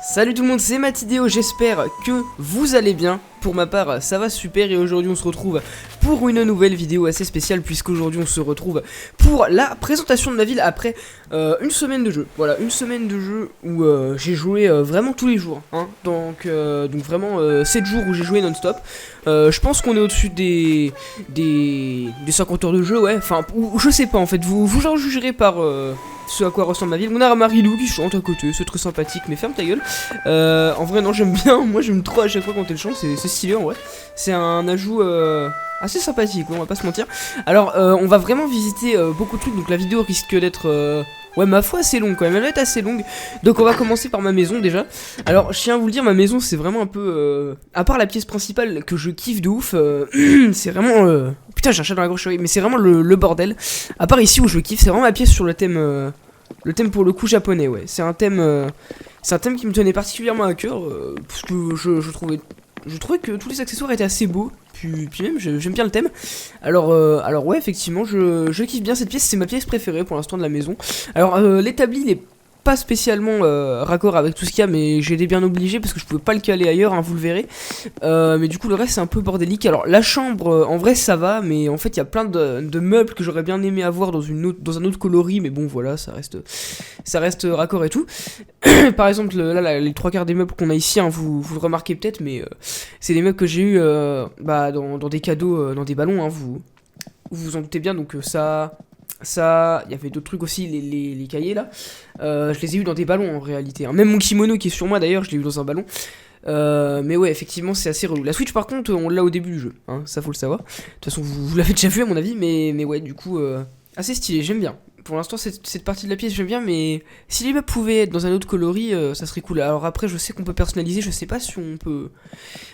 Salut tout le monde, c'est Matidéo, j'espère que vous allez bien. Pour ma part, ça va super et aujourd'hui on se retrouve pour une nouvelle vidéo assez spéciale puisqu'aujourd'hui on se retrouve pour la présentation de ma ville après une semaine de jeu. Voilà, une semaine de jeu où j'ai joué vraiment tous les jours, hein. Donc vraiment 7 jours où j'ai joué non-stop. Je pense qu'on est au-dessus des 50 heures de jeu, ouais, enfin, je sais pas en fait, vous en jugerez par ce à quoi ressemble ma ville. On a Marilou qui chante à côté, c'est très sympathique, mais ferme ta gueule. En vrai non, j'aime bien, moi j'aime trop à chaque fois quand elle chante, c'est stylé en vrai. C'est un ajout assez sympathique, on va pas se mentir. Alors on va vraiment visiter beaucoup de trucs, donc la vidéo risque d'être ouais, ma foi assez longue quand même, elle va être assez longue. Donc on va commencer par ma maison déjà. Alors je tiens à vous le dire, ma maison c'est vraiment un peu à part la pièce principale que je kiffe de ouf, c'est vraiment putain j'ai un chat dans la gorge, mais c'est vraiment le bordel. À part ici où je kiffe, c'est vraiment ma pièce sur le thème pour le coup japonais, ouais. C'est un thème qui me tenait particulièrement à cœur, parce que je trouvais que tous les accessoires étaient assez beaux. Puis même j'aime bien le thème. Alors ouais, effectivement je kiffe bien cette pièce, c'est ma pièce préférée pour l'instant de la maison. Alors l'établi il est pas spécialement raccord avec tout ce qu'il y a, mais j'ai été bien obligé parce que je pouvais pas le caler ailleurs, hein, vous le verrez. Mais du coup le reste c'est un peu bordélique. Alors la chambre en vrai ça va, mais en fait il y a plein de meubles que j'aurais bien aimé avoir dans un autre coloris, mais bon voilà, ça reste raccord et tout. Par exemple là les trois quarts des meubles qu'on a ici, hein, vous le remarquez peut-être, mais c'est des meubles que j'ai eu dans des cadeaux, dans des ballons, hein, vous vous en doutez bien. Donc ça, il y avait d'autres trucs aussi, les cahiers là, je les ai eu dans des ballons en réalité, hein. Même mon kimono qui est sur moi d'ailleurs, je l'ai eu dans un ballon. Mais ouais, effectivement c'est assez relou. La Switch par contre on l'a au début du jeu, hein, ça faut le savoir. De toute façon vous l'avez déjà vu à mon avis, mais ouais, du coup assez stylé, j'aime bien. Pour l'instant cette partie de la pièce j'aime bien, mais si les meubles pouvaient être dans un autre coloris, ça serait cool. Alors après je sais qu'on peut personnaliser, je sais pas si on peut.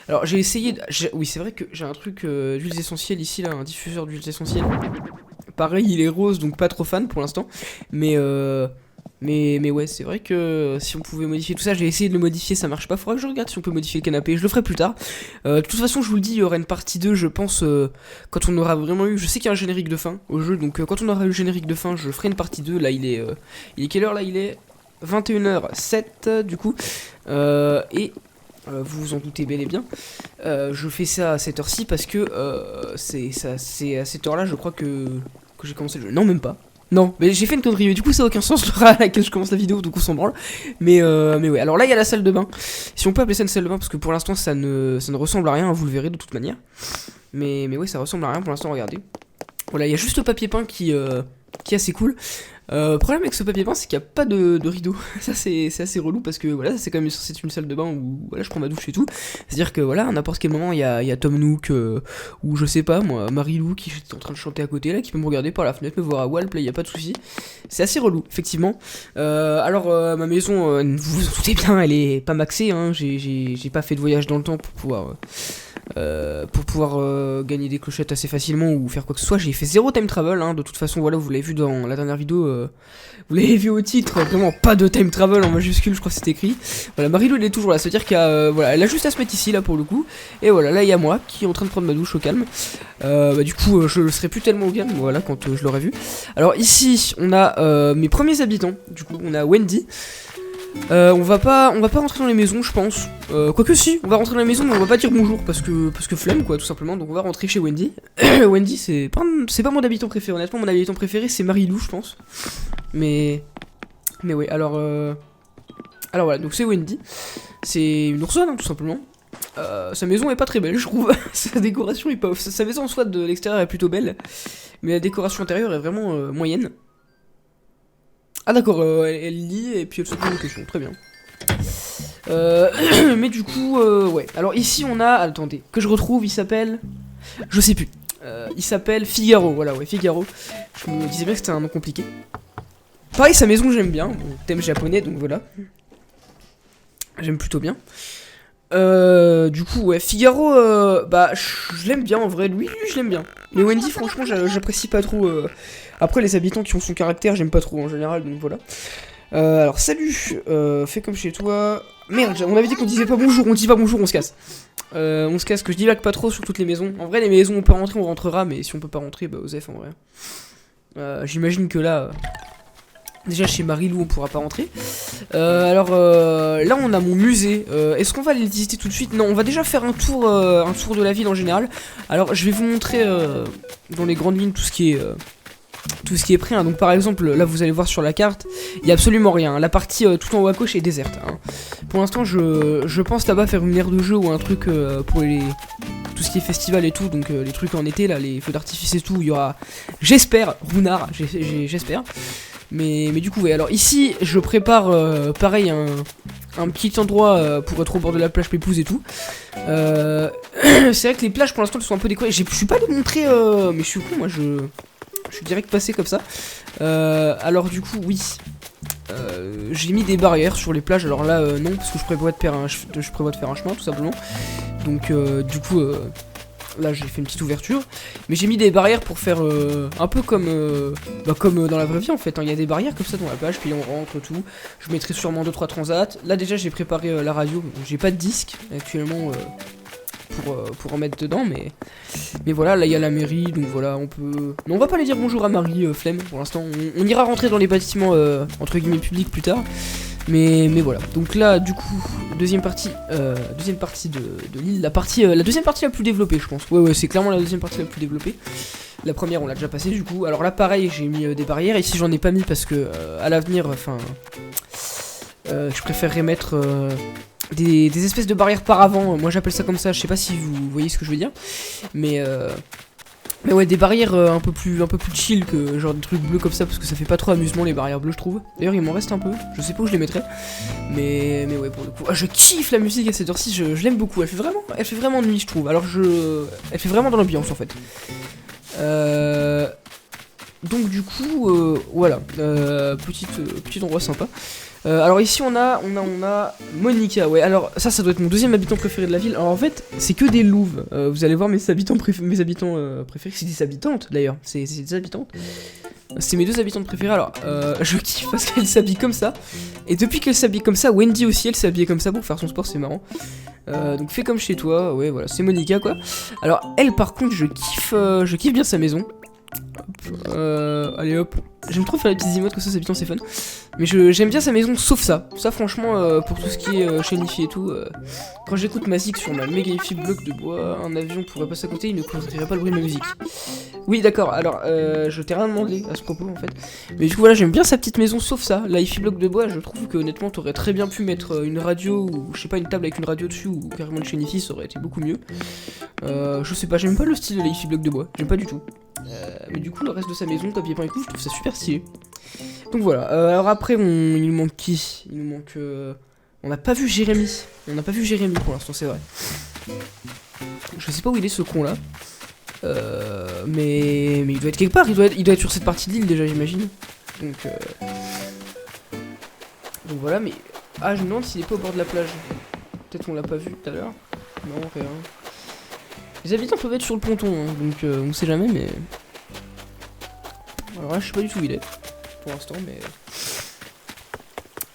Alors j'ai essayé, oui c'est vrai que j'ai un truc d'huiles essentielles ici là, un diffuseur d'huiles essentielles. Pareil il est rose donc pas trop fan pour l'instant, mais ouais, c'est vrai que si on pouvait modifier tout ça, j'ai essayé de le modifier, ça marche pas. Faudra que je regarde si on peut modifier le canapé, je le ferai plus tard. De toute façon, je vous le dis, il y aura une partie 2, je pense, quand on aura vraiment eu. Je sais qu'il y a un générique de fin au jeu, donc quand on aura eu le générique de fin, je ferai une partie 2. Là, il est quelle heure là? Il est 21h07 du coup. Vous vous en doutez bel et bien. Je fais ça à cette heure-ci parce que c'est à cette heure-là, je crois que j'ai commencé le jeu. Non, même pas. Non, mais j'ai fait une connerie, mais du coup ça a aucun sens l'heure à laquelle je commence la vidéo, donc on s'en branle. Mais ouais, alors là il y a la salle de bain. Si on peut appeler ça une salle de bain, parce que pour l'instant ça ne ressemble à rien, hein, vous le verrez de toute manière. Mais ouais, ça ressemble à rien pour l'instant, regardez. Voilà, il y a juste le papier peint qui est assez cool. Problème avec ce papier peint, c'est qu'il n'y a pas de rideau. Ça c'est assez relou parce que voilà, c'est quand même censé être une salle de bain où voilà, je prends ma douche et tout. C'est-à-dire que voilà, à n'importe quel moment, il y a Tom Nook ou je sais pas moi, Marilou qui est en train de chanter à côté là, qui peut me regarder par la fenêtre, me voir à Walp, là, il n'y a pas de souci. C'est assez relou, effectivement. Alors ma maison, vous vous en doutez bien, elle est pas maxée, hein. J'ai pas fait de voyage dans le temps pour pouvoir gagner des clochettes assez facilement ou faire quoi que ce soit. J'ai fait 0 time travel, hein. De toute façon voilà, vous l'avez vu dans la dernière vidéo, vous l'avez vu au titre, vraiment pas de time travel en majuscule, je crois que c'est écrit. Voilà, Marilou elle est toujours là, c'est-à-dire voilà, elle a juste à se mettre ici là pour le coup. Et voilà, là il y a moi qui est en train de prendre ma douche au calme. Du coup je serai plus tellement au calme, voilà, quand je l'aurai vu. Alors ici on a mes premiers habitants, du coup on a Wendy. On va pas rentrer dans les maisons, je pense. Quoique si, on va rentrer dans la maison, mais on va pas dire bonjour parce que flemme quoi, tout simplement. Donc on va rentrer chez Wendy. Wendy, c'est pas mon habitant préféré. Honnêtement, mon habitant préféré c'est Marilou, je pense. Mais ouais, alors voilà, donc c'est Wendy. C'est une oursonne, hein, tout simplement. Sa maison est pas très belle, je trouve. Sa décoration est pas ouf. Sa maison en soi de l'extérieur est plutôt belle, mais la décoration intérieure est vraiment moyenne. Ah d'accord, elle lit et puis elle se pose une question, très bien. Mais du coup, ouais. Alors ici on a, attendez, que je retrouve, il s'appelle, je sais plus. Il s'appelle Figaro, voilà, ouais, Figaro. Je me disais bien que c'était un nom compliqué. Pareil, sa maison j'aime bien, bon, thème japonais, donc voilà. J'aime plutôt bien. Du coup, ouais, Figaro, je l'aime bien en vrai, lui je l'aime bien. Mais Wendy, franchement, j'apprécie pas trop. Après, les habitants qui ont son caractère, j'aime pas trop en général, donc voilà. Alors, salut, fais comme chez toi. Merde, on avait dit qu'on disait pas bonjour, on dit pas bonjour, on se casse. On se casse, que je divague pas trop sur toutes les maisons. En vrai, les maisons, on peut rentrer, on rentrera, mais si on peut pas rentrer, bah, Osef en vrai. J'imagine que là. Déjà chez Marilou on pourra pas rentrer. Alors là on a mon musée. Est-ce qu'on va aller le visiter tout de suite? Non, on va déjà faire un tour de la ville en général. Alors je vais vous montrer dans les grandes lignes tout ce qui est prêt, hein. Donc par exemple là vous allez voir sur la carte, il y a absolument rien, hein. La partie tout en haut à gauche est déserte, hein. Pour l'instant je pense là-bas faire une aire de jeu ou un truc pour tout ce qui est festival et tout. Donc les trucs en été là, les feux d'artifice et tout, il y aura, j'espère, Runard, j'espère. Mais du coup ouais, alors ici je prépare pareil un petit endroit pour être au bord de la plage Pépouze et tout. C'est vrai que les plages pour l'instant elles sont un peu décorées. Je suis pas allé montrer mais je suis con, moi je suis direct passé comme ça. Alors du coup oui, j'ai mis des barrières sur les plages. Alors là non, parce que je prévois de faire un chemin tout simplement. Donc du coup là j'ai fait une petite ouverture, mais j'ai mis des barrières pour faire un peu comme dans la vraie vie en fait, hein. Il y a des barrières comme ça dans la plage, puis on rentre tout. Je mettrai sûrement 2-3 transats. Là déjà j'ai préparé la radio, j'ai pas de disque actuellement pour en mettre dedans, mais voilà, là il y a la mairie, donc voilà, on peut... Non, on va pas aller dire bonjour à Marie, flemme pour l'instant, on ira rentrer dans les bâtiments entre guillemets publics plus tard. Mais voilà, donc là du coup, deuxième partie de l'île, la deuxième partie la plus développée je pense. Ouais c'est clairement la deuxième partie la plus développée. La première on l'a déjà passé du coup. Alors là pareil j'ai mis des barrières, ici j'en ai pas mis parce que à l'avenir, enfin je préférerais mettre des espèces de barrières par avant. Moi j'appelle ça comme ça, je sais pas si vous voyez ce que je veux dire. Mais ouais, des barrières un peu plus chill que genre des trucs bleus comme ça, parce que ça fait pas trop amusement les barrières bleues je trouve. D'ailleurs il m'en reste un peu, je sais pas où je les mettrais. Mais ouais pour le coup, je kiffe la musique à cette heure-ci, je l'aime beaucoup, elle fait vraiment nuit je trouve. Alors elle fait vraiment dans l'ambiance en fait. Donc du coup voilà, petit endroit sympa. Alors ici on a Monica, ouais, alors ça doit être mon deuxième habitant préféré de la ville. Alors en fait c'est que des louves, vous allez voir mes habitants préférés, c'est des habitantes d'ailleurs, c'est des habitantes. C'est mes deux habitantes préférées. Alors je kiffe parce qu'elles s'habillent comme ça. Et depuis qu'elles s'habillent comme ça, Wendy aussi elle s'est habillée comme ça pour faire son sport, c'est marrant. Donc fais comme chez toi, ouais voilà, c'est Monica quoi. Alors elle par contre je kiffe bien sa maison. Allez hop, j'aime trop faire les petits emotes comme ça, c'est habitants, c'est fun. Mais j'aime bien sa maison sauf ça. Ça franchement pour tout ce qui est Shinifi et tout, quand j'écoute ma zik sur ma méga hi-fi bloc de bois, un avion pourrait passer à côté, il ne couvrirait pas le bruit de ma musique. Oui d'accord, alors je t'ai rien demandé à ce propos en fait. Mais du coup voilà, j'aime bien sa petite maison sauf ça. La hi-fi bloc de bois, je trouve que honnêtement t'aurais très bien pu mettre une radio ou je sais pas, une table avec une radio dessus ou carrément une Shinifi, ça aurait été beaucoup mieux. Je sais pas, j'aime pas le style de la hi-fi bloc de bois, j'aime pas du tout. Mais du coup le reste de sa maison, papier peint et tout, je trouve ça super stylé. Donc voilà, alors après il nous manque qui? Il nous manque... On n'a pas vu Jérémy. On n'a pas vu Jérémy pour l'instant, c'est vrai. Je sais pas où il est ce con là. Mais il doit être quelque part, il doit être sur cette partie de l'île déjà j'imagine. Donc voilà, mais... Ah je me demande s'il est pas au bord de la plage. Peut-être qu'on l'a pas vu tout à l'heure. Non, rien. Les habitants peuvent être sur le ponton, hein, donc on sait jamais, mais... Alors là je sais pas du tout où il est pour l'instant,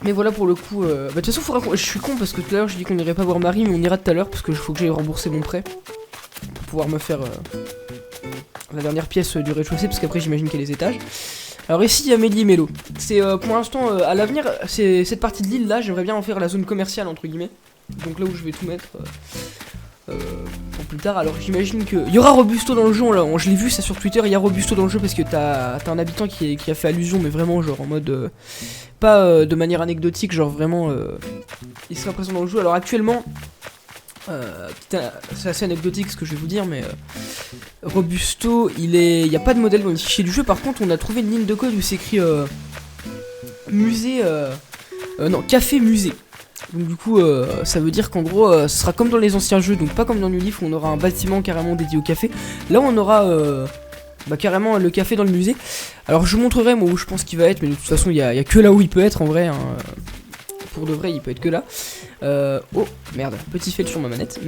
mais voilà pour le coup. Bah de toute façon faudra je suis con parce que tout à l'heure j'ai dit qu'on irait pas voir Marie, mais on ira tout à l'heure parce que faut que j'aille rembourser mon prêt pour pouvoir me faire la dernière pièce du rez-de-chaussée, parce qu'après j'imagine qu'il y a les étages. Alors ici il y a Mélie et Mélo. C'est pour l'instant à l'avenir, c'est cette partie de l'île là, j'aimerais bien en faire la zone commerciale entre guillemets. Donc là où je vais tout mettre pour plus tard. Alors j'imagine qu'il y aura Robusto dans le jeu, là, je l'ai vu ça sur Twitter, il y a Robusto dans le jeu parce que t'as un habitant qui a fait allusion, mais vraiment genre en mode pas de manière anecdotique, genre vraiment il sera présent dans le jeu. Alors actuellement c'est assez anecdotique ce que je vais vous dire, mais Robusto il y a pas de modèle dans le fichier du jeu. Par contre on a trouvé une ligne de code où c'est écrit musée non, café musée. Donc du coup ça veut dire qu'en gros ce sera comme dans les anciens jeux, donc pas comme dans New Leaf où on aura un bâtiment carrément dédié au café. Là on aura carrément le café dans le musée. Alors je vous montrerai moi où je pense qu'il va être, mais de toute façon il y a que là où il peut être en vrai, hein. Pour de vrai il peut être que là. Oh merde, petit fail sur ma manette.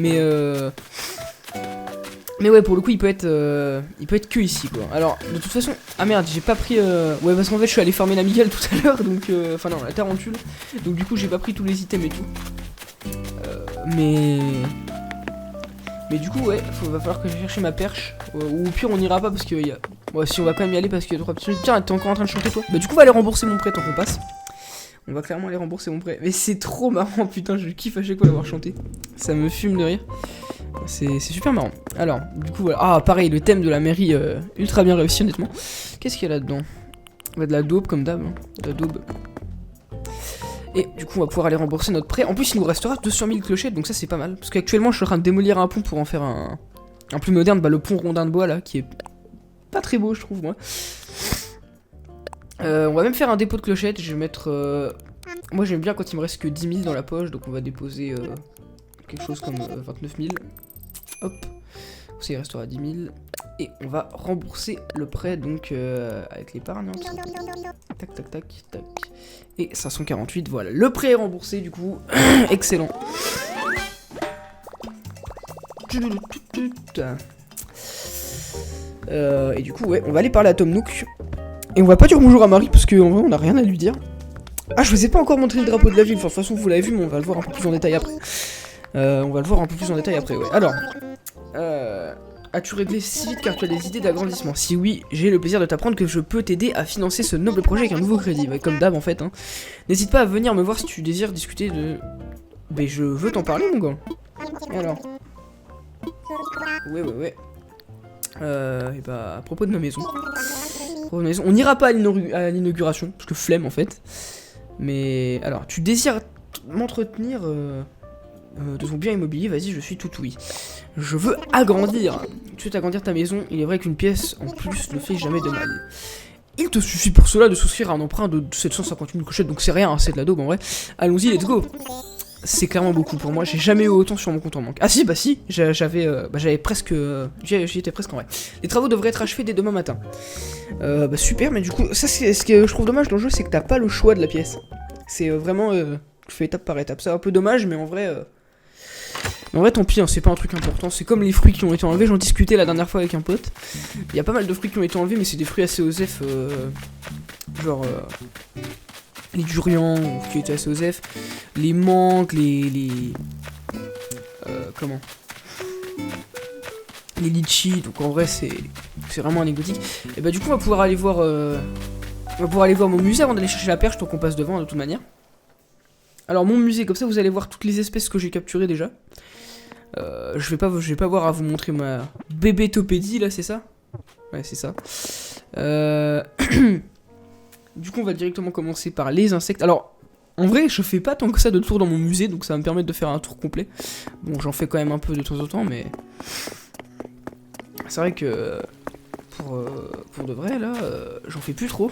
Mais ouais pour le coup il peut être que ici quoi. Alors de toute façon, ah merde j'ai pas pris ouais parce qu'en fait je suis allé farmer l'amigale tout à l'heure, donc enfin non la tarentule. Donc du coup j'ai pas pris tous les items et tout. Mais du coup ouais va falloir que je cherche ma perche. Ou au pire on ira pas parce qu'il y a Bon, si on va quand même y aller parce qu'il y a 3 petits... Tiens, t'es encore en train de chanter toi? Bah du coup, on va aller rembourser mon prêt tant qu'on passe. On va clairement aller rembourser mon prêt. Mais c'est trop marrant, putain, je kiffe à chaque fois d'avoir chanté. Ça me fume de rire. C'est super marrant. Alors, du coup, voilà. Ah, pareil, le thème de la mairie, ultra bien réussi, honnêtement. Qu'est-ce qu'il y a là-dedans? On a de la daube, comme d'hab. Hein. De la daube. Et du coup, on va pouvoir aller rembourser notre prêt. En plus, il nous restera 200 000 clochettes, donc ça, c'est pas mal. Parce qu'actuellement, je suis en train de démolir un pont pour en faire un plus moderne. Bah, le pont rondin de bois, là, qui est pas très beau, je trouve, moi. On va même faire un dépôt de clochettes. Je vais mettre... Moi, j'aime bien quand il me reste que 10 000 dans la poche, donc on va déposer quelque chose comme 29 000. Hop. Ça, il restera 10 000. Et on va rembourser le prêt, donc, avec l'épargne. Tac, tac, tac, tac. Et 548, voilà. Le prêt est remboursé, du coup. Excellent. Et du coup, ouais, on va aller parler à Tom Nook. Et on va pas dire bonjour à Marie, parce qu'en vrai, on a rien à lui dire. Ah, je vous ai pas encore montré le drapeau de la ville. Enfin, de toute façon, vous l'avez vu, mais on va le voir un peu plus en détail après. Ouais. Alors, as-tu réglé si vite car tu as des idées d'agrandissement? Si oui, j'ai le plaisir de t'apprendre que je peux t'aider à financer ce noble projet avec un nouveau crédit. Ouais, comme d'hab en fait. Hein. N'hésite pas à venir me voir si tu désires discuter de... Mais je veux t'en parler mon gars. Et alors? Ouais. Et bah, à propos de ma maison. On n'ira pas à l'inauguration, parce que flemme en fait. Mais alors, tu désires m'entretenir de ton bien immobilier? Vas-y, je suis tout oui. Je veux agrandir. Tu veux agrandir ta maison? Il est vrai qu'une pièce en plus ne fait jamais de mal. Il te suffit pour cela de souscrire à un emprunt de 750 000 clochettes, donc c'est rien, hein, c'est de la daube en vrai. Allons-y, let's go. C'est clairement beaucoup pour moi, j'ai jamais eu autant sur mon compte en banque. Ah si, bah si, j'avais presque... J'y étais presque en vrai. Les travaux devraient être achevés dès demain matin. Bah super, mais du coup, ça c'est ce que je trouve dommage dans le jeu, c'est que t'as pas le choix de la pièce. C'est vraiment... je fais étape par étape, c'est un peu dommage, mais en vrai... tant pis, hein, c'est pas un truc important, c'est comme les fruits qui ont été enlevés, j'en discutais la dernière fois avec un pote. Il y a pas mal de fruits qui ont été enlevés, mais c'est des fruits assez osef, genre... les durians qui étaient assez osef, les mangues, comment, les litchis, donc en vrai c'est vraiment anecdotique. Et bah du coup on va pouvoir aller voir mon musée avant d'aller chercher la perche, tant qu'on passe devant de toute manière. Alors mon musée, comme ça vous allez voir toutes les espèces que j'ai capturées déjà. Je vais pas avoir à vous montrer ma bébétopédie là, c'est ça? Ouais, c'est ça. Du coup, on va directement commencer par les insectes. Alors, en vrai, je fais pas tant que ça de tours dans mon musée, donc ça va me permettre de faire un tour complet. Bon, j'en fais quand même un peu de temps en temps, mais... C'est vrai que... Pour de vrai, là, j'en fais plus trop.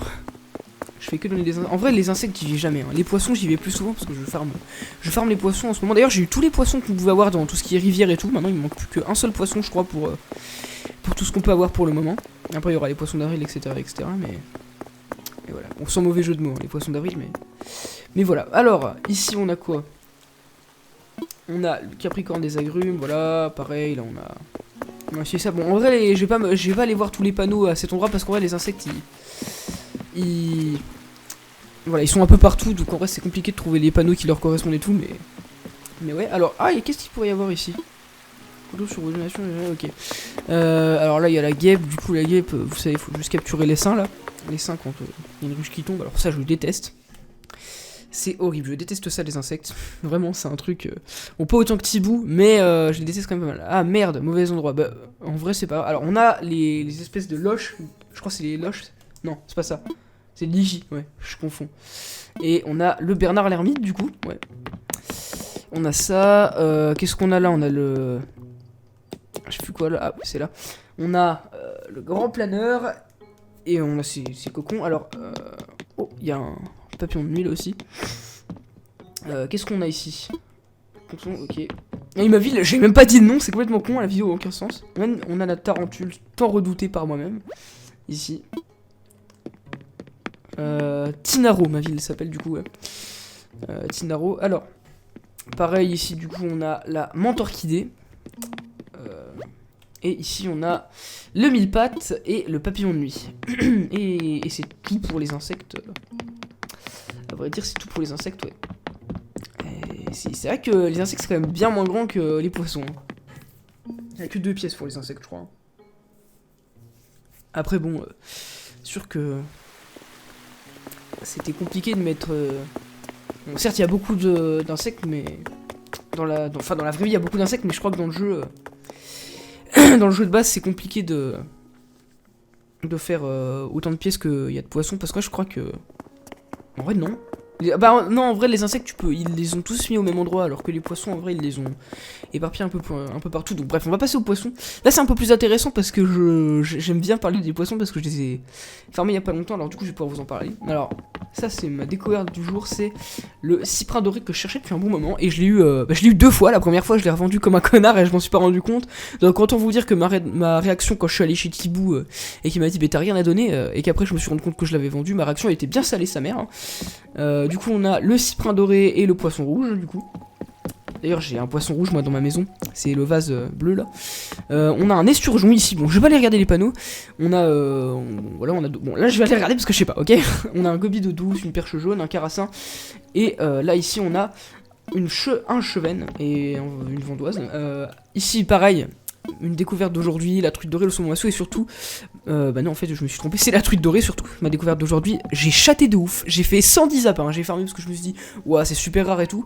Je fais que donner des insectes. En vrai, les insectes, j'y vais jamais. Hein. Les poissons, j'y vais plus souvent, parce que je farme les poissons en ce moment. D'ailleurs, j'ai eu tous les poissons qu'on pouvait avoir dans tout ce qui est rivière et tout. Maintenant, il me manque plus qu'un seul poisson, je crois, pour tout ce qu'on peut avoir pour le moment. Après, il y aura les poissons d'avril, etc., mais... Et voilà, on sent mauvais jeu de mots, hein, les poissons d'avril, mais voilà. Alors, ici on a quoi? On a le capricorne des agrumes, voilà, pareil, là on a c'est ça. Bon, en vrai, je vais pas aller voir tous les panneaux à cet endroit, parce qu'en vrai, les insectes, voilà, ils sont un peu partout, donc en vrai, c'est compliqué de trouver les panneaux qui leur correspondent et tout, mais ouais. Alors, et qu'est-ce qu'il pourrait y avoir ici? Sur ordination, ok. Alors là, il y a la guêpe, du coup, la guêpe, vous savez, il faut juste capturer les seins, là. Les seins quand il y a une ruche qui tombe, alors ça je le déteste. C'est horrible, je déteste ça les insectes. Vraiment c'est un truc... Bon pas autant que Tibou, mais je les déteste quand même pas mal. Ah merde, mauvais endroit. Bah en vrai c'est pas... Alors on a les espèces de loches, je crois que c'est les loches. Non, c'est pas ça. C'est Ligi, ouais, je confonds. Et on a le Bernard l'ermite du coup, ouais. On a ça, qu'est-ce qu'on a là? On a le... Je sais plus quoi là, ah c'est là. On a le grand planeur... Et on a ces cocons. Alors, oh, il y a un papillon de nuit là aussi. Qu'est-ce qu'on a ici? Ok. Et ma ville, j'ai même pas dit de nom, c'est complètement con, la vidéo a aucun sens. On a la tarentule, tant redoutée par moi-même. Ici. Tinaro, ma ville s'appelle du coup, ouais. Tinaro. Alors, pareil ici, du coup, on a la menthe orchidée. Et ici on a le mille-pattes et le papillon de nuit. et c'est tout pour les insectes. À vrai dire, c'est tout pour les insectes, ouais. C'est vrai que les insectes c'est quand même bien moins grand que les poissons. Il n'y a que 2 pièces pour les insectes, je crois. Après bon, sûr que c'était compliqué de mettre... Bon, certes il y a beaucoup d'insectes, mais... Dans la vraie vie il y a beaucoup d'insectes, mais je crois que dans le jeu... dans le jeu de base c'est compliqué de faire autant de pièces qu'il y a de poissons, parce que je crois que... En vrai non. Bah non, en vrai les insectes ils les ont tous mis au même endroit, alors que les poissons en vrai ils les ont éparpillés un peu partout. Donc bref, on va passer aux poissons. Là c'est un peu plus intéressant parce que j'aime bien parler des poissons parce que je les ai farmés il y a pas longtemps, alors du coup je vais pouvoir vous en parler. Alors ça c'est ma découverte du jour, c'est le cyprin doré que je cherchais depuis un bon moment, et je l'ai eu 2 fois. La première fois je l'ai revendu comme un connard et je m'en suis pas rendu compte. Donc autant vous dire que ma réaction quand je suis allé chez Thibou et qu'il m'a dit bah t'as rien à donner, et qu'après je me suis rendu compte que je l'avais vendu, ma réaction était bien salée sa mère, hein. Du coup on a le cyprin doré et le poisson rouge du coup. D'ailleurs j'ai un poisson rouge moi dans ma maison, c'est le vase bleu là. On a un esturgeon ici, bon je vais pas aller regarder les panneaux. On a bon là je vais aller regarder parce que je sais pas, ok. On a un gobi d'eau douce, une perche jaune, un carassin. Et là ici on a un chevenne et une vandoise. Ici pareil, une découverte d'aujourd'hui, la truite dorée, le saumon massot, et surtout, bah non en fait je me suis trompé, c'est la truite dorée surtout, ma découverte d'aujourd'hui. J'ai chaté de ouf, j'ai fait 110 appâts, hein. J'ai farmé parce que je me suis dit, ouah c'est super rare et tout.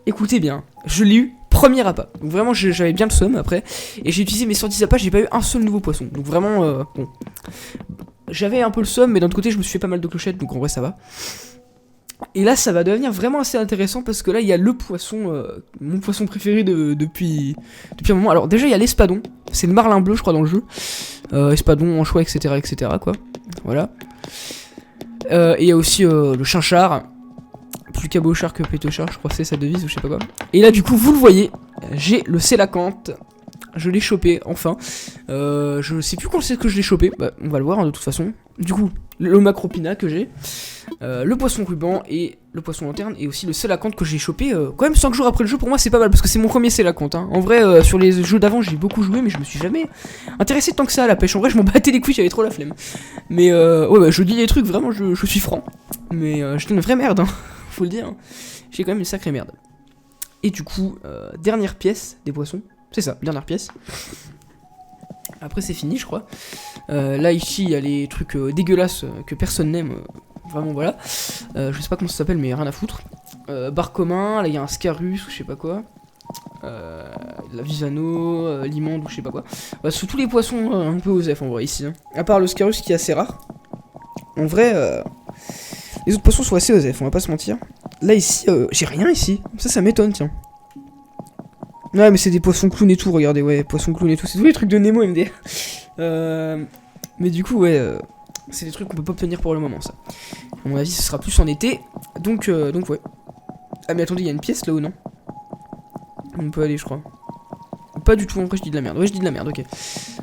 Écoutez bien, je l'ai eu premier appât, donc vraiment j'avais bien le seum après, et j'ai utilisé mes 110 appâts, j'ai pas eu un seul nouveau poisson, donc vraiment, bon, j'avais un peu le seum, mais d'un autre côté je me suis fait pas mal de clochettes, donc en vrai ça va. Et là ça va devenir vraiment assez intéressant parce que là il y a le poisson, mon poisson préféré depuis un moment. Alors déjà il y a l'espadon, c'est le marlin bleu je crois dans le jeu, espadon, anchois, etc quoi, voilà. Et il y a aussi le chinchard, plus cabochard que pétochard, je crois que c'est sa devise ou je sais pas quoi. Et là du coup vous le voyez, j'ai le sélacanthe. Je l'ai chopé, enfin. Je sais plus quand c'est que je l'ai chopé. Bah, on va le voir hein, de toute façon. Du coup, le macropina que j'ai. Le poisson ruban et le poisson lanterne. Et aussi le sélacanthe que j'ai chopé quand même 5 jours après le jeu. Pour moi, c'est pas mal parce que c'est mon premier sélacanthe. Hein. En vrai, sur les jeux d'avant, j'ai beaucoup joué, mais je me suis jamais intéressé tant que ça à la pêche. En vrai, je m'en battais les couilles, j'avais trop la flemme. Mais ouais, bah, je dis les trucs, vraiment, je suis franc. Mais j'étais une vraie merde, hein, faut le dire. Hein. J'ai quand même une sacrée merde. Et du coup, dernière pièce des poissons. C'est ça, dernière pièce. Après c'est fini je crois. Là ici il y a les trucs dégueulasses que personne n'aime. Vraiment voilà. Je sais pas comment ça s'appelle mais rien à foutre. Bar commun, là il y a un scarus ou je sais pas quoi. La visano, l'imande ou je sais pas quoi. Bah, sous tous les poissons un peu osef en vrai ici. Hein. À part le scarus qui est assez rare. En vrai, les autres poissons sont assez osef, on va pas se mentir. Là ici, j'ai rien ici. Ça m'étonne tiens. Ouais mais c'est des poissons clowns et tout, regardez, ouais, poissons clowns et tout, c'est tous les trucs de Nemo MD. Mais du coup ouais, c'est des trucs qu'on peut pas obtenir pour le moment ça. À mon avis ce sera plus en été, donc ouais. Ah mais attendez, il y a une pièce là-haut non? On peut aller je crois. Pas du tout, en vrai je dis de la merde, ouais je dis de la merde, ok.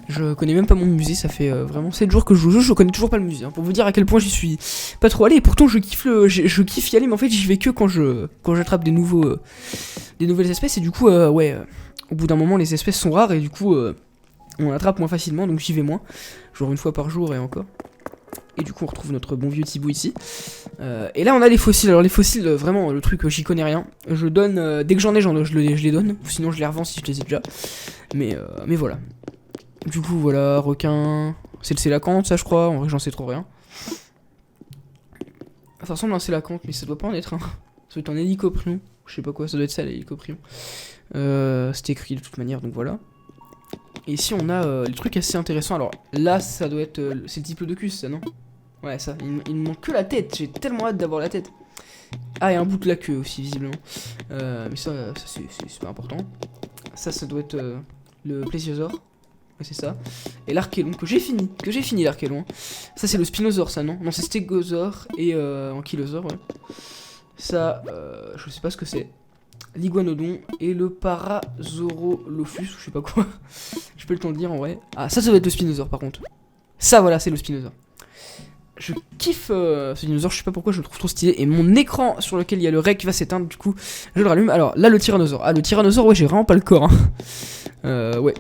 Je connais même pas mon musée, ça fait vraiment 7 jours que je joue au jeu, je connais toujours pas le musée, hein, pour vous dire à quel point j'y suis pas trop allé, et pourtant je kiffe y aller, mais en fait j'y vais que quand j'attrape des nouvelles espèces, et du coup ouais, au bout d'un moment les espèces sont rares, et du coup on attrape moins facilement, donc j'y vais moins, genre une fois par jour et encore. Et du coup on retrouve notre bon vieux Thibou ici. Et là on a les fossiles. Alors les fossiles, vraiment le truc j'y connais rien. Je donne, dès que j'en ai, je les donne. Sinon je les revends si je les ai déjà. Mais voilà. Du coup voilà, requin. C'est le sélacanthe ça je crois, en vrai j'en sais trop rien. Ça ressemble à un sélacanthe mais ça doit pas en être un. Ça doit être un hélicoprion. Je sais pas quoi, ça doit être ça l'hélicoprion. C'était écrit de toute manière donc voilà. Et ici on a les trucs assez intéressants. Alors là ça doit être, c'est le diplodocus ça non? Ouais ça, il me manque que la tête, j'ai tellement hâte d'avoir la tête. Ah et un bout de la queue aussi visiblement. Mais ça c'est pas important. Ça doit être le plésiosaure. Ouais c'est ça. Et l'archélon que j'ai fini l'archélon. Ça c'est le spinosaure ça non? Non c'est stégosaure et ankylosaure ouais. Ça je sais pas ce que c'est. L'iguanodon et le Parasaurolophus ou je sais pas quoi. Je peux le temps de dire en vrai. Ah ça doit être le spinosaure par contre. Ça voilà c'est le spinosaure. Je kiffe ce dinosaure, je sais pas pourquoi je le trouve trop stylé. Et mon écran sur lequel il y a le rec va s'éteindre, du coup je le rallume. Alors là le tyrannosaure. Ah le tyrannosaure ouais j'ai vraiment pas le corps hein. Ouais.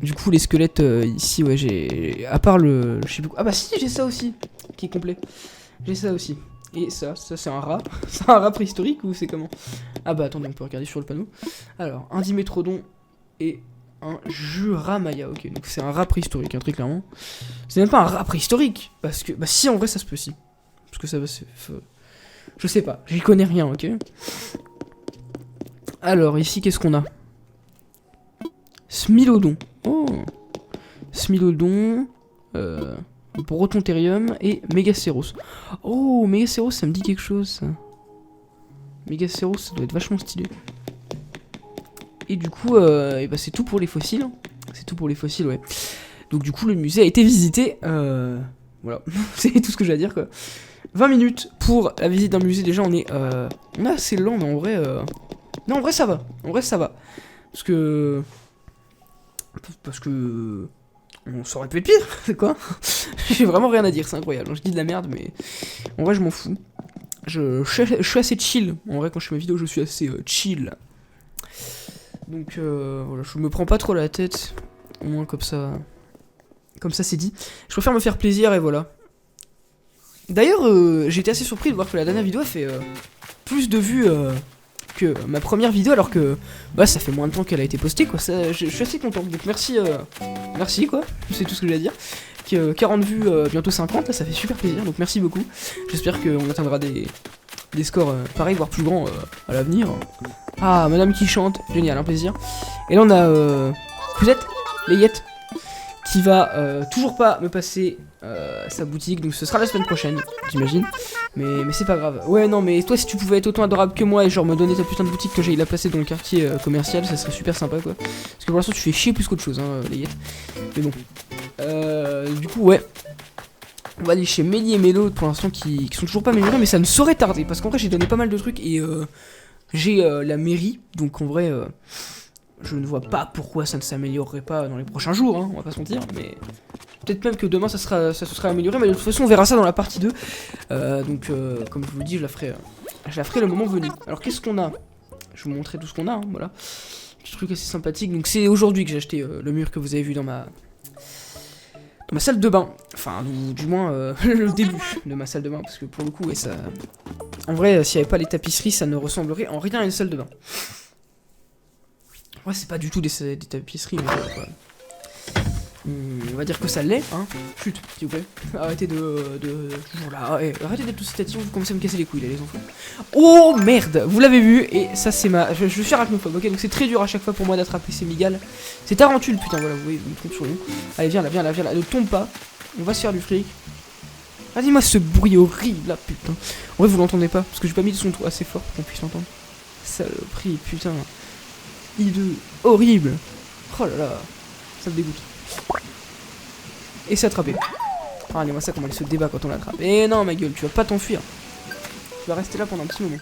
Du coup les squelettes ici ouais j'ai... À part le... Je sais pas... Ah bah si j'ai ça aussi qui est complet. J'ai ça aussi. Et ça c'est un rat. C'est un rat préhistorique ou c'est comment? Ah bah attendez on peut regarder sur le panneau. Alors un dimétrodon et un Jura Maya. Ok, donc c'est un rat préhistorique, hein, très clairement. C'est même pas un rat préhistorique. Parce que, bah si, en vrai, ça se peut, si. Parce que ça va, c'est... Je sais pas, j'y connais rien, ok. Alors, ici, qu'est-ce qu'on a? Smilodon. Oh. Smilodon. Brotontherium et Megacéros. Oh, Megacéros, ça me dit quelque chose, ça. Megacéros, ça doit être vachement stylé. Et du coup, et bah, c'est tout pour les fossiles. C'est tout pour les fossiles, ouais. Donc du coup, le musée a été visité. Voilà, c'est tout ce que j'ai à dire, quoi. 20 minutes pour la visite d'un musée. Déjà, on est assez lent, mais en vrai... Non, en vrai, ça va. En vrai, ça va. Parce que... Ça aurait pu être pire, c'est quoi? J'ai vraiment rien à dire, c'est incroyable. Je dis de la merde, mais... En vrai, je m'en fous. Je suis assez chill. En vrai, quand je fais mes vidéos, je suis assez chill. Donc, voilà, je me prends pas trop la tête. Au moins, comme ça... Comme ça, c'est dit. Je préfère me faire plaisir, et voilà. D'ailleurs, j'ai été assez surpris de voir que la dernière vidéo a fait plus de vues que ma première vidéo, alors que bah, ça fait moins de temps qu'elle a été postée, quoi. Ça, je suis assez content. Donc merci, merci quoi. C'est tout ce que j'ai à dire. 40 vues, bientôt 50, là, ça fait super plaisir. Donc merci beaucoup. J'espère qu'on atteindra des scores pareils, voire plus grands à l'avenir. Ah, madame qui chante, génial, un plaisir. Et là on a vous êtes Layette qui va toujours pas me passer sa boutique, donc ce sera la semaine prochaine, j'imagine. Mais c'est pas grave. Ouais, non, mais toi, si tu pouvais être autant adorable que moi et genre me donner ta putain de boutique que j'aille la placer dans le quartier commercial, ça serait super sympa, quoi. Parce que pour l'instant, tu fais chier plus qu'autre chose, hein, Layette. Mais bon. Du coup, ouais. On va aller chez Mélie et Mélo pour l'instant qui sont toujours pas améliorés, mais ça ne saurait tarder. Parce qu'en vrai, j'ai donné pas mal de trucs et j'ai la mairie, donc en vrai. Je ne vois pas pourquoi ça ne s'améliorerait pas dans les prochains jours, hein, on va pas se mentir, mais peut-être même que demain ça se sera amélioré, mais de toute façon on verra ça dans la partie 2. Donc comme je vous le dis, je la ferai le moment venu. Alors qu'est-ce qu'on a? Je vais vous montrer tout ce qu'on a, hein, voilà. Petit truc assez sympathique, donc c'est aujourd'hui que j'ai acheté le mur que vous avez vu dans ma salle de bain. Enfin, du moins le début de ma salle de bain, parce que pour le coup, ouais, ça... En vrai, s'il n'y avait pas les tapisseries, ça ne ressemblerait en rien à une salle de bain. Ouais, c'est pas du tout des tapisseries, mais on va dire que ça l'est, hein. Chut, s'il vous plaît. Arrêtez toujours là. Ouais, arrêtez d'être aussi tatillon, vous commencez à me casser les couilles là, les enfants. Oh merde, vous l'avez vu, et ça c'est ma. Je vais faire arachnophobe, ok, donc c'est très dur à chaque fois pour moi d'attraper ces migales. C'est tarentule, putain, voilà, vous voyez, vous me trompez sur nous. Allez, viens là, ne tombe pas. On va se faire du fric. Vas-y-moi ce bruit horrible là, putain. En vrai, vous l'entendez pas, parce que j'ai pas mis le son assez fort pour qu'on puisse l'entendre. Saloperie, putain. Hideux, horrible. Oh là là, ça me dégoûte. Et c'est attrapé. Ah, regardez-moi ça, comment il se débat quand on l'attrape. Eh non, ma gueule, tu vas pas t'enfuir. Tu vas rester là pendant un petit moment.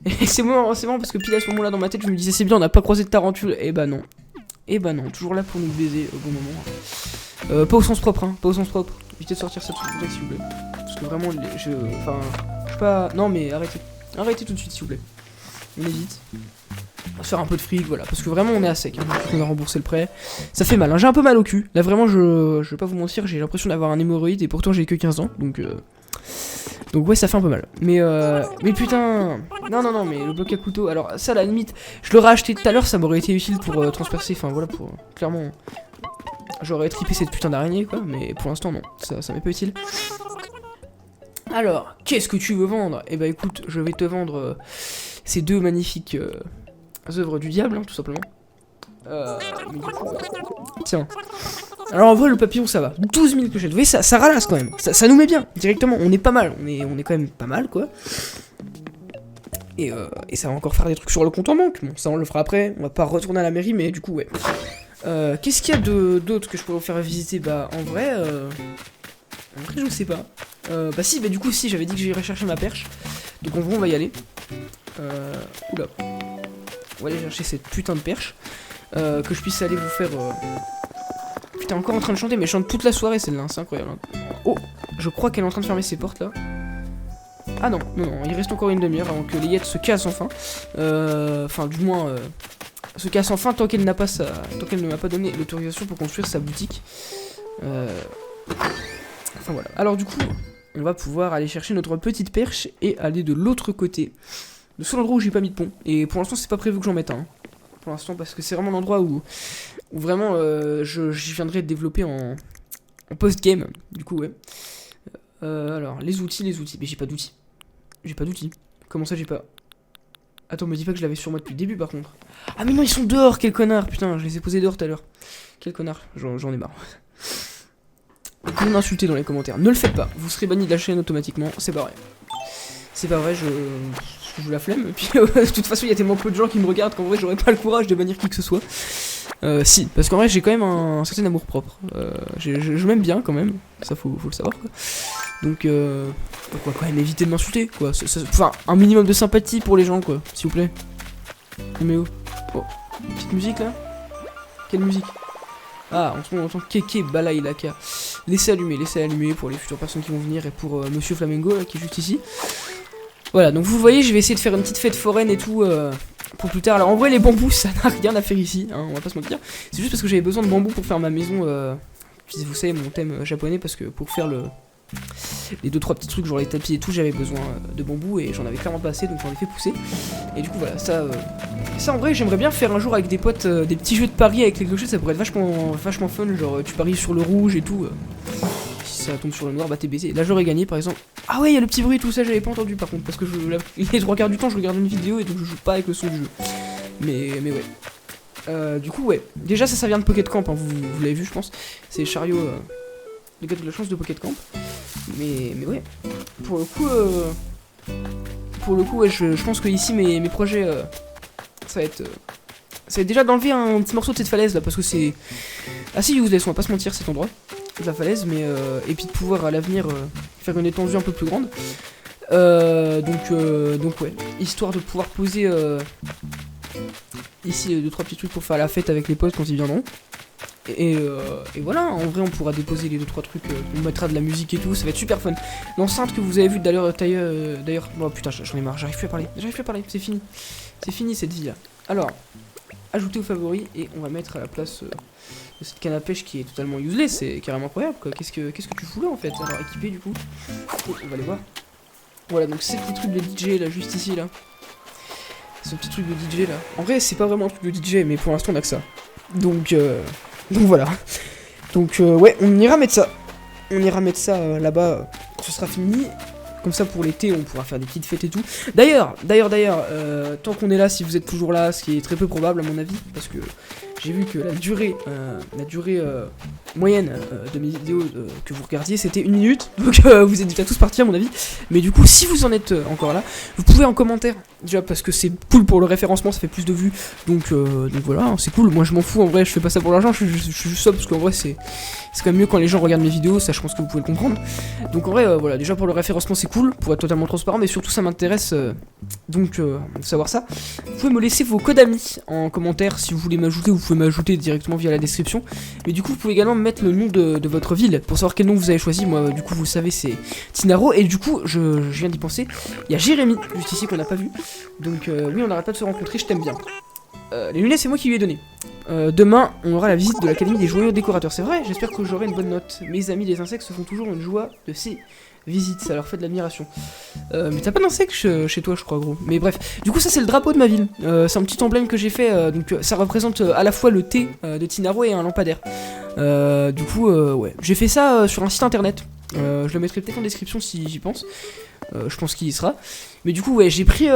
Et c'est marrant parce que pile à ce moment-là dans ma tête, je me disais c'est bien, on n'a pas croisé de tarentule. Et bah non. Et bah non, toujours là pour nous baiser au bon moment. Pas au sens propre, hein, pas au sens propre. Évitez de sortir ça tout de suite, s'il vous plaît. Parce que vraiment, je suis pas... Non mais arrêtez. Arrêtez tout de suite, s'il vous plaît. On évite. On va se faire un peu de fric, voilà, parce que vraiment on est à sec, hein. On a remboursé le prêt. Ça fait mal, hein. J'ai un peu mal au cul. Là vraiment je vais pas vous mentir, j'ai l'impression d'avoir un hémorroïde et pourtant j'ai que 15 ans, donc ouais, ça fait un peu mal. Mais putain, non, mais le bloc à couteau, alors ça à la limite, je l'aurais acheté tout à l'heure, ça m'aurait été utile pour transpercer, enfin voilà, pour clairement, j'aurais tripé cette putain d'araignée quoi, mais pour l'instant non, ça m'est pas utile. Alors, qu'est-ce que tu veux vendre? Eh bah écoute, je vais te vendre ces deux magnifiques œuvres du diable, hein, tout simplement. Mais du coup, tiens. Alors en vrai, le papillon, ça va. 12 000 que j'ai. Vous voyez, ça ralasse quand même. Ça nous met bien, directement. On est pas mal. On est quand même pas mal, quoi. Et ça va encore faire des trucs sur le compte en banque. Bon, ça, on le fera après. On va pas retourner à la mairie, mais du coup, ouais. Qu'est-ce qu'il y a d'autre que je pourrais vous faire visiter? Bah, en vrai, je sais pas. Bah si, bah du coup, si, j'avais dit que j'irais chercher ma perche. Donc en vrai, on va y aller. Oula. On va aller chercher cette putain de perche. Que je puisse aller vous faire... Putain, encore en train de chanter, mais elle chante toute la soirée celle-là, hein, c'est incroyable. Hein. Oh, je crois qu'elle est en train de fermer ses portes là. Ah non, il reste encore une demi-heure avant que Layette se casse enfin. Enfin, du moins, se casse enfin tant qu'elle n'a pas tant qu'elle ne m'a pas donné l'autorisation pour construire sa boutique. Enfin voilà. Alors du coup, on va pouvoir aller chercher notre petite perche et aller de l'autre côté. Le seul endroit où j'ai pas mis de pont. Et pour l'instant, c'est pas prévu que j'en mette un. pour l'instant parce que c'est vraiment l'endroit où vraiment j'y viendrai développer en post-game. Du coup, ouais. Alors, les outils. Mais j'ai pas d'outils. Comment ça, j'ai pas... Attends, me dis pas que je l'avais sur moi depuis le début, par contre. Ah, mais non, ils sont dehors, quel connard. Putain, je les ai posés dehors tout à l'heure. Quel connard, j'en ai marre. Vous m'insultez dans les commentaires. Ne le faites pas, vous serez banni de la chaîne automatiquement. C'est pas vrai. C'est pas vrai, je la flemme. Et puis, de toute façon, il y a tellement peu de gens qui me regardent qu'en vrai, j'aurais pas le courage de bannir qui que ce soit. Si, parce qu'en vrai, j'ai quand même un certain amour propre. Je m'aime bien quand même. Ça, faut le savoir, quoi. Donc, pourquoi quand même éviter de m'insulter, quoi. Enfin, un minimum de sympathie pour les gens, quoi. S'il vous plaît. Mais oh. Petite musique, là. Quelle musique? Ah, en ce moment, on entend Keke Balaï Laka. Laissez allumer pour les futures personnes qui vont venir et pour Monsieur Flamengo, là, qui est juste ici. Voilà, donc vous voyez, je vais essayer de faire une petite fête foraine et tout pour plus tard. Alors en vrai, les bambous, ça n'a rien à faire ici, hein, on va pas se mentir. C'est juste parce que j'avais besoin de bambous pour faire ma maison, vous savez, mon thème japonais, parce que pour faire les 2-3 petits trucs, genre les tapis et tout, j'avais besoin de bambous et j'en avais clairement pas assez, donc j'en ai fait pousser. Et du coup, voilà, ça en vrai, j'aimerais bien faire un jour avec des potes des petits jeux de paris avec les clochettes, ça pourrait être vachement fun, genre tu paries sur le rouge et tout. Si ça tombe sur le noir, bah t'es baisé. Là, j'aurais gagné par exemple. Ah ouais, il y a le petit bruit, tout ça, j'avais pas entendu par contre, parce que les 3 quarts du temps, je regarde une vidéo et donc je joue pas avec le son du jeu. Mais ouais. Du coup, ouais. Déjà, ça vient de Pocket Camp, hein, vous l'avez vu, je pense. C'est Chariot, le gars de la chance de Pocket Camp. Mais ouais. Pour le coup, ouais, je pense que ici, mes projets, ça va être déjà d'enlever un petit morceau de cette falaise là, parce que c'est assez useless, on va pas se mentir, cet endroit de la falaise, mais et puis de pouvoir à l'avenir faire une étendue un peu plus grande. Donc ouais, histoire de pouvoir poser ici 2-3 petits trucs pour faire la fête avec les potes quand ils viendront. Et voilà, en vrai on pourra déposer les 2-3 trucs, on mettra de la musique et tout, ça va être super fun. L'enceinte que vous avez vue d'ailleurs, oh putain, j'en ai marre, j'arrive plus à parler, c'est fini cette vie là. Alors, ajouter aux favoris et on va mettre à la place de cette canne à pêche qui est totalement useless, c'est carrément incroyable quoi. Qu'est-ce que tu fous là en fait? Alors équipé du coup, on va aller voir. Voilà, donc ces petits trucs de DJ là, juste ici là. Ce petit truc de DJ là. En vrai c'est pas vraiment un truc de DJ, mais pour l'instant on a que ça. Donc voilà. Donc ouais, on ira mettre ça. Là-bas, ce sera fini. Comme ça pour l'été, on pourra faire des petites fêtes et tout. D'ailleurs, tant qu'on est là, si vous êtes toujours là, ce qui est très peu probable à mon avis, parce que j'ai vu que la durée moyenne de mes vidéos que vous regardiez, c'était 1 minute. Donc vous êtes déjà tous partis à mon avis. Mais du coup, si vous en êtes encore là, vous pouvez en commentaire. Déjà parce que c'est cool pour le référencement, ça fait plus de vues. Donc voilà, hein, c'est cool. Moi je m'en fous, en vrai, je fais pas ça pour l'argent, je suis juste ça parce qu'en vrai c'est quand même mieux quand les gens regardent mes vidéos, ça je pense que vous pouvez le comprendre. Donc en vrai, voilà, déjà pour le référencement c'est cool, pour être totalement transparent, mais surtout ça m'intéresse donc de savoir ça. Vous pouvez me laisser vos codes amis en commentaire si vous voulez m'ajouter, vous pouvez m'ajouter directement via la description. Mais du coup vous pouvez également me mettre le nom de votre ville pour savoir quel nom vous avez choisi. Moi du coup vous le savez, c'est Tinaro, et du coup je viens d'y penser, il y a Jérémy juste ici qu'on n'a pas vu. Donc oui, on n'arrête pas de se rencontrer, je t'aime bien. Les lunettes c'est moi qui lui ai donné. Demain on aura la visite de l'académie des joyaux décorateurs. C'est vrai, j'espère que j'aurai une bonne note. Mes amis les insectes se font toujours une joie de ces visites, ça leur fait de l'admiration. Mais t'as pas d'insectes chez toi je crois gros. Mais bref, du coup ça c'est le drapeau de ma ville. C'est un petit emblème que j'ai fait, donc ça représente à la fois le thé de Tinaro et un lampadaire. Du coup ouais, j'ai fait ça sur un site internet. Je le mettrai peut-être en description si j'y pense. Je pense qu'il y sera. Mais du coup ouais, j'ai pris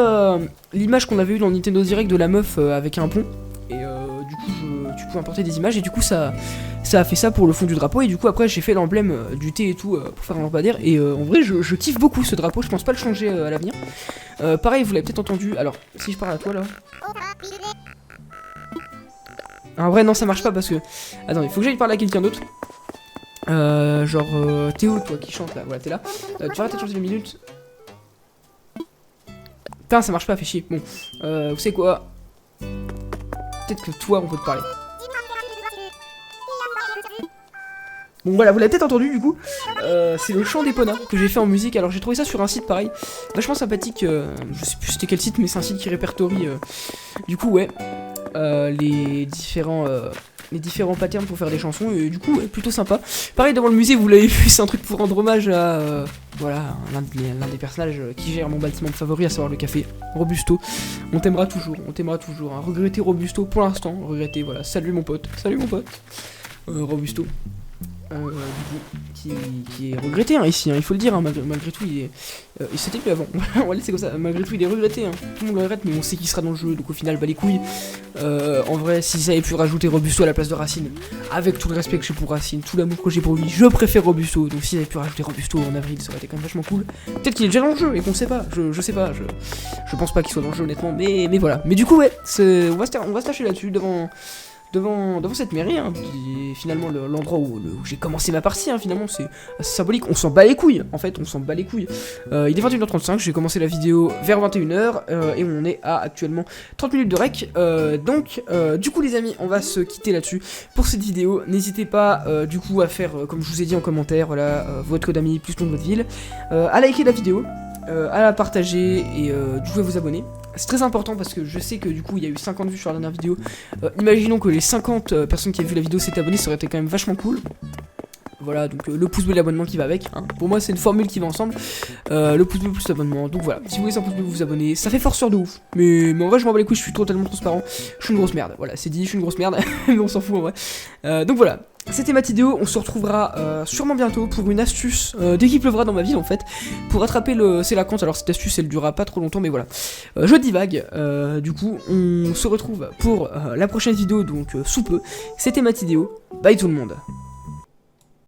l'image qu'on avait eue dans Nintendo Direct de la meuf avec un pont. Et du coup tu peux importer des images et du coup ça a fait ça pour le fond du drapeau. Et du coup après j'ai fait l'emblème du thé et tout pour faire un lampadaire. Et en vrai je kiffe beaucoup ce drapeau, je pense pas le changer à l'avenir. Pareil vous l'avez peut-être entendu. Alors si je parle à toi là. En vrai non ça marche pas parce que... Attends, il faut que j'aille parler à quelqu'un d'autre. Genre Théo toi qui chante là, voilà t'es là. Tu vas peut-être changer de minutes. Putain ça marche pas, fait chier. Bon, vous savez quoi? Peut-être que toi on peut te parler. Bon voilà, vous l'avez peut-être entendu du coup. C'est le chant d'Epona que j'ai fait en musique. Alors j'ai trouvé ça sur un site pareil, vachement sympathique. Je sais plus c'était quel site, mais c'est un site qui répertorie du coup ouais les différents les différents patterns pour faire des chansons, et du coup, ouais, plutôt sympa. Pareil, devant le musée, vous l'avez vu, c'est un truc pour rendre hommage à, voilà, l'un des personnages qui gère mon bâtiment favori, à savoir le café Robusto. On t'aimera toujours, hein. Regretter Robusto pour l'instant, regretter, voilà, salut mon pote, Robusto. Du coup, qui est regretté hein, ici, hein, il faut le dire, hein, malgré tout, il s'était plus avant, on va laisser comme ça, malgré tout il est regretté, hein. Tout le monde le regrette, mais on sait qu'il sera dans le jeu, donc au final, bah les couilles. En vrai, s'ils avaient pu rajouter Robusto à la place de Racine, avec tout le respect que j'ai pour Racine, tout l'amour que j'ai pour lui, je préfère Robusto, donc s'ils avaient pu rajouter Robusto en avril, ça aurait été quand même vachement cool. Peut-être qu'il est déjà dans le jeu, et qu'on sait pas, je sais pas, je pense pas qu'il soit dans le jeu honnêtement, mais voilà. Mais du coup, ouais, on va se tâcher là-dessus, devant cette mairie, hein, qui est finalement l'endroit où j'ai commencé ma partie, hein, finalement c'est assez symbolique, on s'en bat les couilles, en fait, on s'en bat les couilles. Il est 21h35, j'ai commencé la vidéo vers 21h, et on est à actuellement 30 minutes de rec, donc du coup les amis, on va se quitter là-dessus pour cette vidéo. N'hésitez pas du coup à faire, comme je vous ai dit en commentaire, voilà, votre code ami plus nom de votre ville, à liker la vidéo, à la partager et du coup à vous abonner. C'est très important parce que je sais que du coup il y a eu 50 vues sur la dernière vidéo. Imaginons que les 50 personnes qui avaient vu la vidéo s'étaient abonnées, ça aurait été quand même vachement cool. Voilà, donc le pouce bleu et l'abonnement qui va avec, hein. Pour moi c'est une formule qui va ensemble, le pouce bleu plus l'abonnement. Donc voilà, si vous voulez sans pouce bleu vous abonnez, ça fait forceur de ouf. Mais en vrai je m'en bats les couilles, je suis totalement transparent. Je suis une grosse merde, voilà, c'est dit, je suis une grosse merde. Mais on s'en fout en vrai. Donc voilà, c'était ma vidéo, on se retrouvera sûrement bientôt pour une astuce dès qu'il pleuvra dans ma ville en fait, pour attraper c'est la compte. Alors cette astuce elle durera pas trop longtemps mais voilà, je divague. Du coup on se retrouve pour la prochaine vidéo donc sous peu. C'était ma vidéo, bye tout le monde.